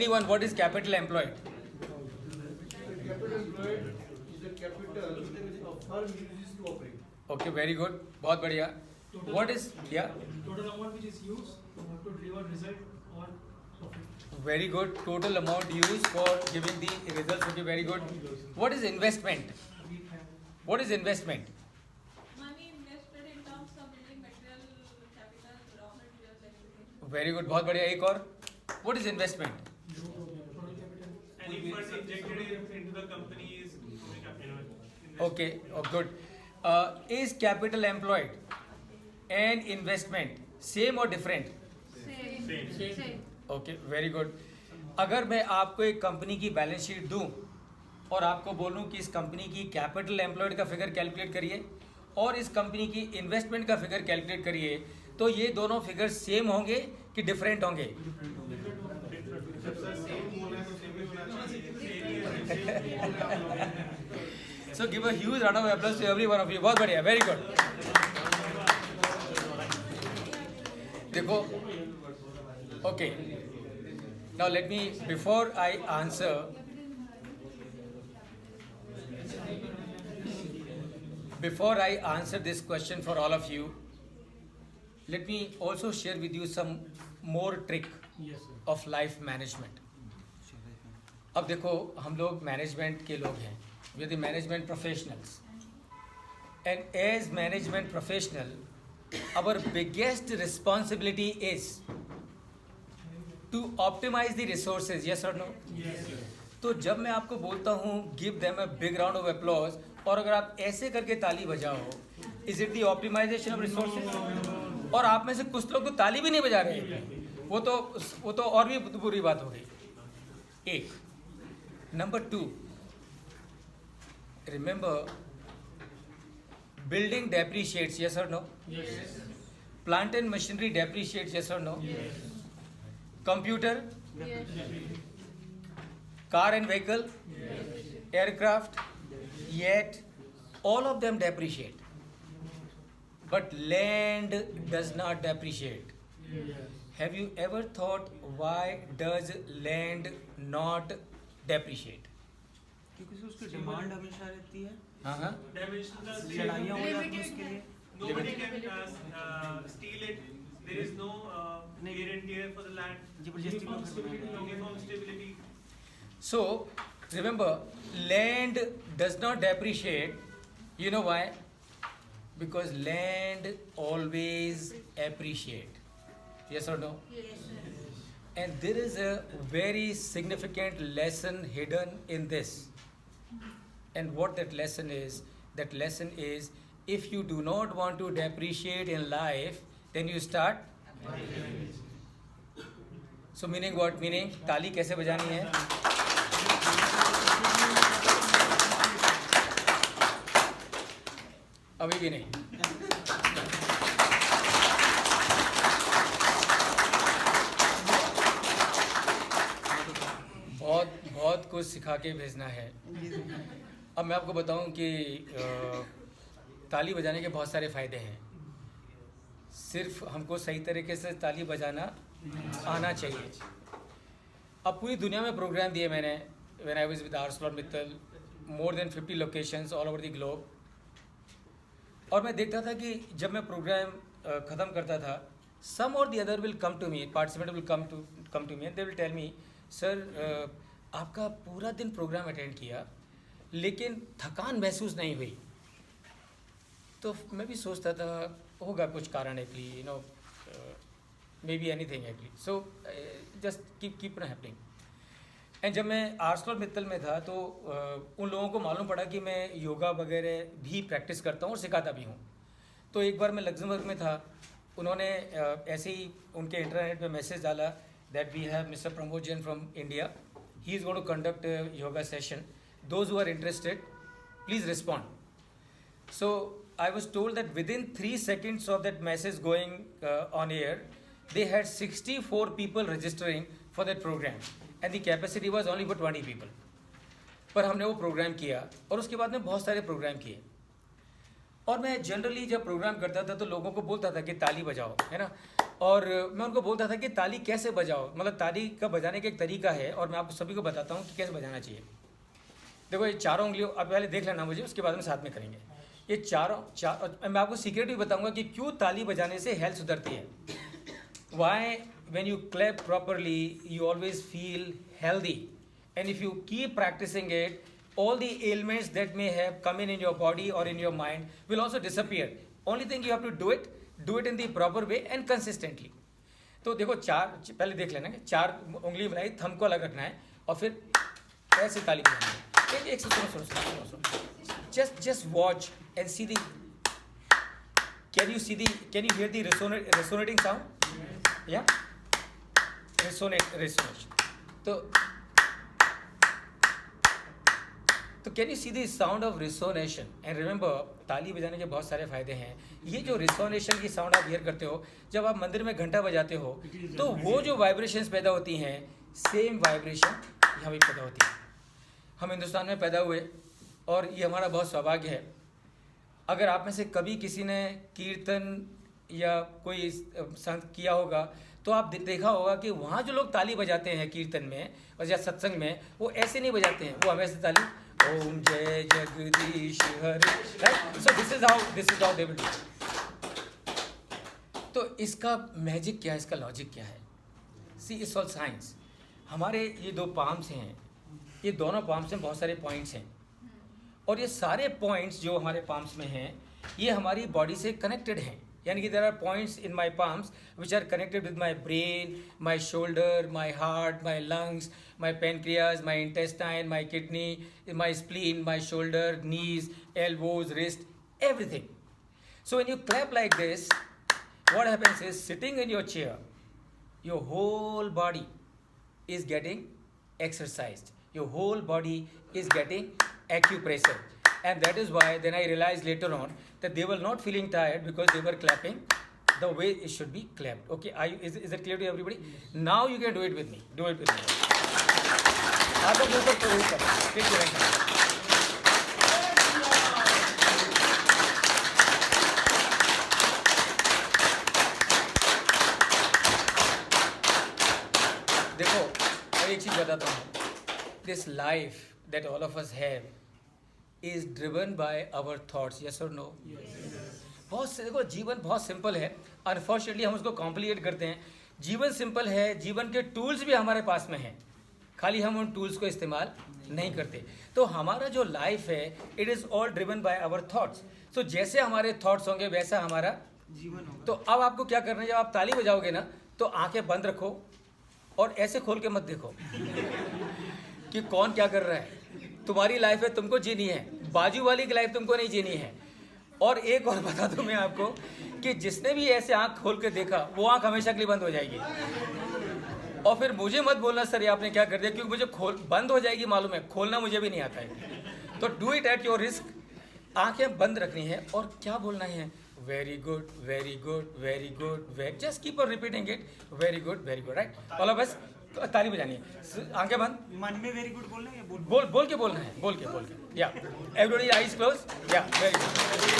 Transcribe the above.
Anyone, what is capital employed? Capital employed is the capital a firm uses to operate. Okay, very good. बहुत बढ़िया. What is, yeah? Total amount which is used to deliver result or profit. Very good. Total amount used for giving the results. Okay, very good. What is investment? What is investment? Money invested in terms of building material, capital, raw materials, everything. Very good. बहुत बढ़िया. एक और. What is investment? Any funds injected into the company is capital. Okay, oh, good. Is capital employed and investment same or different? Same. Okay very good. अगर मैं आपको एक company की balance sheet दूं और आपको बोलूं कि इस कंपनी की कैपिटल एम्प्लॉयड का फिगर कैलकुलेट करिए और इस कंपनी की इन्वेस्टमेंट का फिगर कैलकुलेट करिए, तो ये दोनों फिगर सेम होंगे कि डिफरेंट होंगे? So give a huge round of applause to every one of you. बहुत बढ़िया, वेरी गुड. देखो, okay, now let me, before I answer this question for all of you, let me also share with you some more trick of life management. अब देखो, हम लोग management के लोग हैं, we are the management professionals, and as management professional, our biggest responsibility is to optimize the resources. Yes or no? Yes. तो जब मैं आपको बोलता हूँ give them a big round of applause, और अगर आप ऐसे करके ताली बजाओ, is it the optimization of resources? और आप में से कुछ लोग तो ताली भी नहीं बजा रहे हैं, वो तो और भी बुरी बात हो गई. एक. Number 2, remember, building depreciates. Yes or no? Yes. Plant and machinery depreciates. Yes or no? Yes. Computer, Yes. car and vehicle, Yes. aircraft, yacht, all of them depreciate. But land does not depreciate. Yes. Have you ever thought why does land not depreciate? क्योंकि उसकी demand हमेशा रहती है, हाँ. लड़ाइयाँ हो जाती हैं उसके लिए. Nobody can steal it. There is no guarantee for the land. जबरदस्ती Uniform को stability. खरीदना है. Uniform stability. So remember, land does not depreciate. You know why? Because land always appreciate. Yes or no? Yes. And there is a very significant lesson hidden in this. And what that lesson is, if you do not want to depreciate in life, then you start. So meaning what? Meaning ताली कैसे बजानी है? अभी भी नहीं. बहुत कुछ सिखा के भेजना है. अब मैं आपको बताऊं कि ताली बजाने के बहुत सारे फ़ायदे हैं. सिर्फ हमको सही तरीके से ताली बजाना आना चाहिए. अब पूरी दुनिया में प्रोग्राम दिए मैंने. When I was with ArcelorMittal, more than 50 locations all over the globe. और मैं देखता था कि जब मैं प्रोग्राम ख़त्म करता था, सम और the other will come to me, participant will come to me and they will tell me, sir आपका पूरा दिन प्रोग्राम अटेंड किया लेकिन थकान महसूस नहीं हुई. तो मैं भी सोचता था होगा कुछ कारण actually, you know, may be anything actually. So just keep happening. And जब मैं ArcelorMittal में था तो उन लोगों को मालूम पड़ा कि मैं योगा वगैरह भी प्रैक्टिस करता हूँ और सिखाता भी हूँ. तो एक बार मैं लग्जमबर्ग में था, उन्होंने ऐसे ही उनके इंटरनेट पे मैसेज डाला that we have mister Pramod Jain from India, he is going to conduct yoga session, those who are interested please respond. So I was told that within 3 seconds of that message going on air, they had 64 people registering for that program and the capacity was only for 20 people. पर हमने वो programme किया और उसके बाद में बहुत सारे प्रोग्राम किए. और मैं जनरली जब प्रोग्राम करता था तो लोगों को बोलता था कि ताली बजाओ, है ना. और मैं उनको बोलता था कि ताली कैसे बजाओ, मतलब ताली का बजाने का एक तरीका है और मैं आपको सभी को बताता हूँ कि कैसे बजाना चाहिए। देखो ये चारों उंगलियों, अब पहले देख लेना मुझे, उसके बाद में साथ में करेंगे। ये चार मैं आपको सीक्रेट भी बताऊंगा कि क्यों ताली बजाने से हेल्थ सुधरती है। Why when you clap properly you always feel healthy, and if you keep practicing it, all the ailments that may have come in your body or in your mind will also disappear. Only thing you have to do it in the proper way and consistently. तो देखो पहले देख लेना, 4 उंगली बनाई, thumb को अलग रखना है और फिर ऐसे ताली बजानी है। एक से सुनो, just watch and see the, can you hear the resonating sound? Yeah, resonation. तो can you see the sound of resonation? And remember, ताली बजाने के बहुत सारे फायदे हैं। ये जो रिसोनेशन की साउंड आप हियर करते हो, जब आप मंदिर में घंटा बजाते हो तो वो जो वाइब्रेशंस पैदा होती हैं, सेम वाइब्रेशन यहाँ भी पैदा होती है। हम हिंदुस्तान में पैदा हुए और ये हमारा बहुत सौभाग्य है। अगर आप में से कभी किसी ने कीर्तन या कोई संत किया होगा तो आप देखा होगा कि वहाँ जो लोग ताली बजाते हैं कीर्तन में और या सत्संग में, वो ऐसे नहीं बजाते हैं, वो हमेशा ताली ओम जय Jagdish Hari, right? So this is how they will do. तो इसका मैजिक क्या है, इसका लॉजिक क्या है? See it's all science. हमारे ये 2 पाम्स हैं, ये दोनों पाम्स में बहुत सारे पॉइंट्स हैं और ये सारे पॉइंट्स जो हमारे पाम्स में हैं ये हमारी बॉडी से कनेक्टेड हैं। यानी कि there are points in my palms which are connected with my brain, my shoulder, my heart, my lungs, my pancreas, my intestine, my kidney, my spleen, my shoulder, knees, elbows, wrist, everything. So when you clap like this, what happens is, sitting in your chair, your whole body is getting exercised. Your whole body is getting acupressure. And that is why then I realized later on that they were not feeling tired because they were clapping the way it should be clapped. Okay, is it clear to everybody? Now you can do it with me. Do it with me. आप लोग ऊपर तो ऊपर take your hand. देखो, मैं एक चीज़ बताता हूँ। This life that all of us have is driven by our thoughts. Yes or no? Yes. बहुत से देखो, जीवन बहुत सिंपल है, अनफॉर्चुनेटली हम उसको कॉम्प्लिकेट करते हैं। जीवन सिंपल है, जीवन के टूल्स भी हमारे पास में हैं, खाली हम उन टूल्स को इस्तेमाल नहीं करते। तो हमारा जो लाइफ है, it is all driven by our thoughts. So जैसे हमारे थॉट्स होंगे वैसा हमारा जीवन होगा। तो अब आपको क्या करना है, जब आप ताली बजाओगे ना तो आंखें बंद रखो और ऐसे खोल के मत देखो कि कौन क्या कर रहा है। तुम्हारी लाइफ है, तुमको जीनी है, बाजू वाली की लाइफ तुमको नहीं जीनी है। और एक और बता दूं मैं आपको कि जिसने भी ऐसे आंख खोल के देखा, वो आंख हमेशा के लिए बंद हो जाएगी। और फिर मुझे मत बोलना सर ये आपने क्या कर दिया, क्योंकि मुझे बंद हो जाएगी मालूम है, खोलना मुझे भी नहीं आता है। तो do it at your risk. आंखें बंद रखनी है और क्या बोलना है, very good, very good, very good, very, just keep on repeating it, very good, right? All of us ताली बजानी है, आंखें बंद, मन में वेरी गुड बोलना है या बोल के बोलना है, बोल के या एवरीबॉडी आईज क्लोज, या वेरी गुड।